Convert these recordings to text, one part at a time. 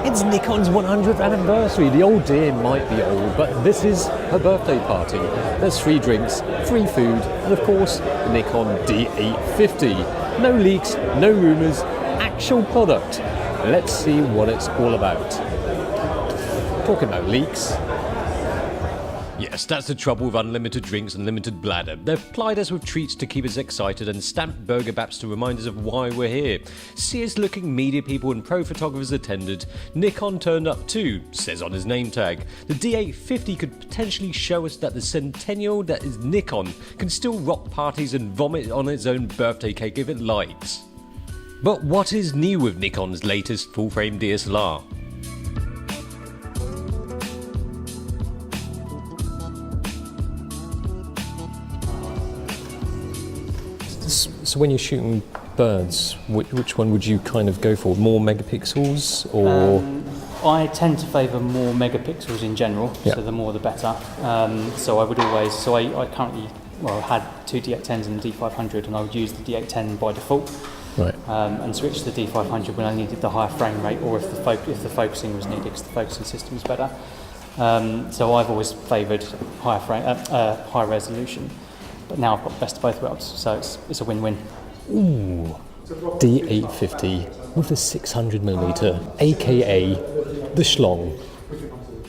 It's Nikon's 100th anniversary. The old dear might be old, but this is her birthday party. There's free drinks, free food, and of course, the Nikon D850. No leaks, no rumours, actual product. Let's see what it's all about. Talking about leaks. Yes, that's the trouble with unlimited drinks and limited bladder. They've plied us with treats to keep us excited and stamped burger baps to remind us of why we're here. Serious looking media people and pro photographers attended. Nikon turned up too, says on his name tag. The D850 could potentially show us that the centennial that is Nikon can still rock parties and vomit on its own birthday cake if it likes. But what is new with Nikon's latest full-frame DSLR? So when you're shooting birds, which one would you kind of go for? More megapixels or? I tend to favour more megapixels in general, so the more the better. So I would always, I currently, had two D810s and a D500, and I would use the D810 by default. Right. And switch to the D500 when I needed the higher frame rate, or if the focusing was needed because the focusing system was better. So I've always favoured high resolution. But now I've got best of both worlds, so it's a win-win. Ooh, D850 with the 600mm, aka the schlong.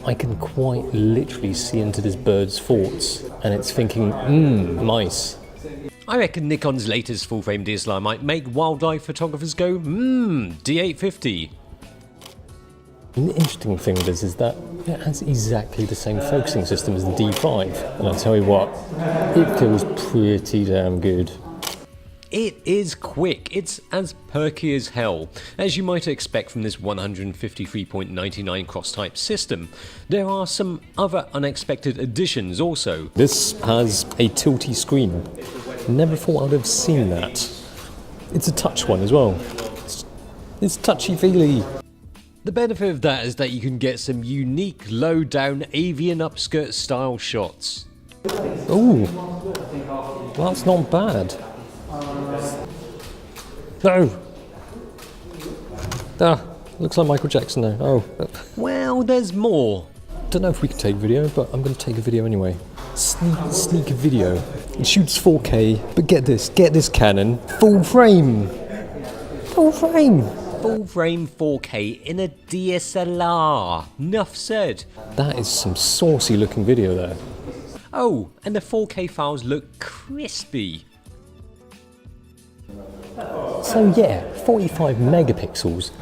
I can quite literally see into this bird's thoughts, and it's thinking, nice. I reckon Nikon's latest full-frame DSLR might make wildlife photographers go, D850. The interesting thing with this is that it has exactly the same focusing system as the D5, and I'll tell you what, it feels pretty damn good. It is quick, it's as perky as hell, as you might expect from this 153.99 cross-type system. There are some other unexpected additions also. This has a tilty screen. Never thought I'd have seen that. It's a touch one as well. It's touchy-feely. The benefit of that is that you can get some unique low-down avian upskirt style shots. Ooh, that's not bad. No! Looks like Michael Jackson now. Oh. Well, there's more. Don't know if we can take video, but I'm going to take a video anyway. Sneak video. It shoots 4K, but get this Canon, full frame! Full frame! Full frame 4K in a DSLR. Nuff said. That is some saucy looking video there. Oh, and the 4K files look crispy. So yeah, 45 megapixels,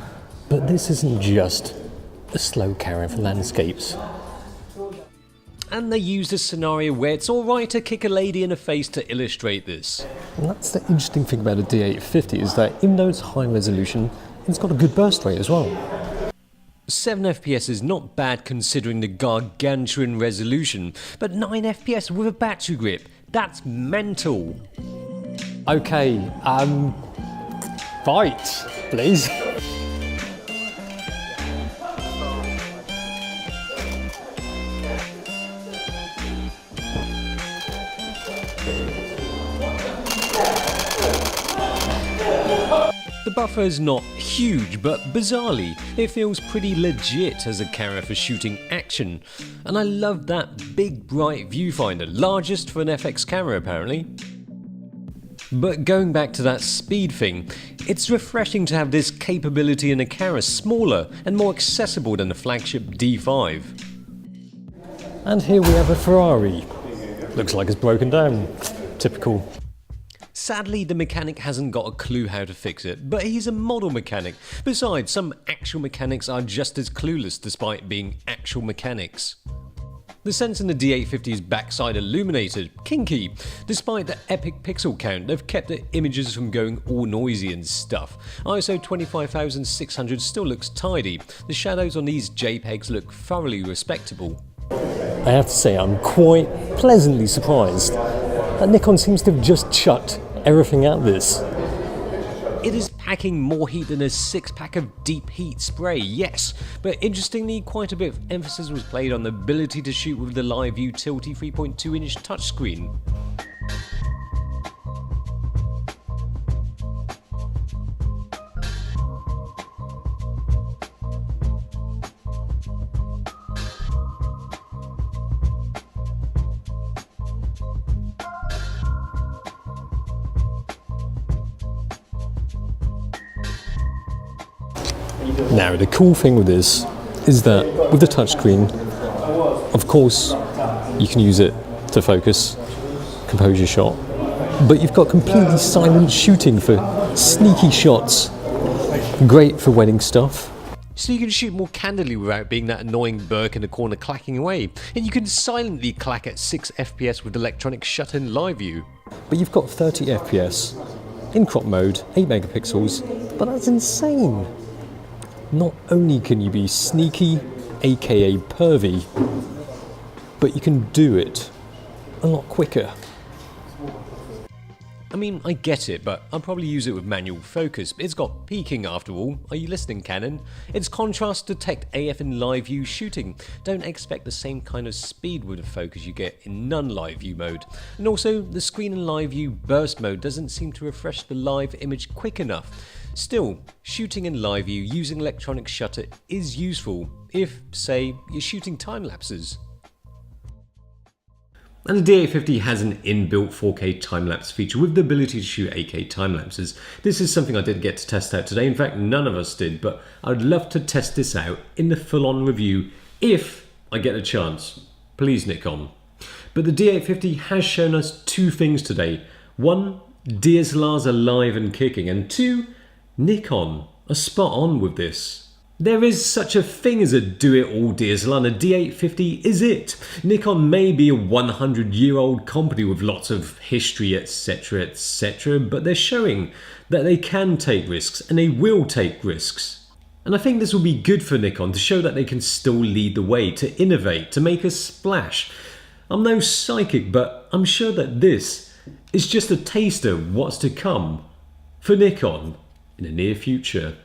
but this isn't just a slow camera for landscapes. And they used a scenario where it's alright to kick a lady in the face to illustrate this. And that's the interesting thing about a D850 is that even though it's high resolution, it's got a good burst rate as well. 7 FPS is not bad considering the gargantuan resolution, but 9 FPS with a battery grip, that's mental. Okay, fight, please. The buffer is not huge, but bizarrely, it feels pretty legit as a camera for shooting action. And I love that big bright viewfinder, largest for an FX camera apparently. But going back to that speed thing, it's refreshing to have this capability in a camera smaller and more accessible than the flagship D5. And here we have a Ferrari. Looks like it's broken down. Typical. Sadly, the mechanic hasn't got a clue how to fix it, but he's a model mechanic. Besides, some actual mechanics are just as clueless despite being actual mechanics. The sensor in the D850 is backside illuminated, kinky. Despite the epic pixel count, they've kept the images from going all noisy and stuff. ISO 25600 still looks tidy. The shadows on these JPEGs look thoroughly respectable. I have to say, I'm quite pleasantly surprised that Nikon seems to have just chucked everything at this. It is packing more heat than a 6-pack of deep heat spray, yes, but interestingly quite a bit of emphasis was played on the ability to shoot with the live view tilty 3.2-inch touchscreen. Now, the cool thing with this is that with the touchscreen, of course, you can use it to focus, compose your shot, but you've got completely silent shooting for sneaky shots. Great for wedding stuff. So you can shoot more candidly without being that annoying Burke in the corner clacking away, and you can silently clack at 6 FPS with electronic shutter in live view. But you've got 30 FPS in crop mode, 8 megapixels, but that's insane. Not only can you be sneaky, aka pervy, but you can do it a lot quicker. I mean, I get it, but I'll probably use it with manual focus. It's got peaking after all. Are you listening, Canon? Its contrast detect AF in live view shooting. Don't expect the same kind of speed with the focus you get in non-live view mode. And also, the screen in live view burst mode doesn't seem to refresh the live image quick enough. Still, shooting in live view using electronic shutter is useful if, say, you're shooting time lapses. And the D850 has an inbuilt 4K time-lapse feature with the ability to shoot 8K time-lapses. This is something I didn't get to test out today. In fact, none of us did, but I'd love to test this out in the full-on review if I get a chance. Please, Nikon. But the D850 has shown us two things today. One, DSLRs are live and kicking, and two, Nikon are spot on with this. There is such a thing as a do-it-all DSLR, and a D850 is it. Nikon may be a 100-year-old company with lots of history, etc, etc, but they're showing that they can take risks, and they will take risks. And I think this will be good for Nikon to show that they can still lead the way, to innovate, to make a splash. I'm no psychic, but I'm sure that this is just a taster of what's to come for Nikon in the near future.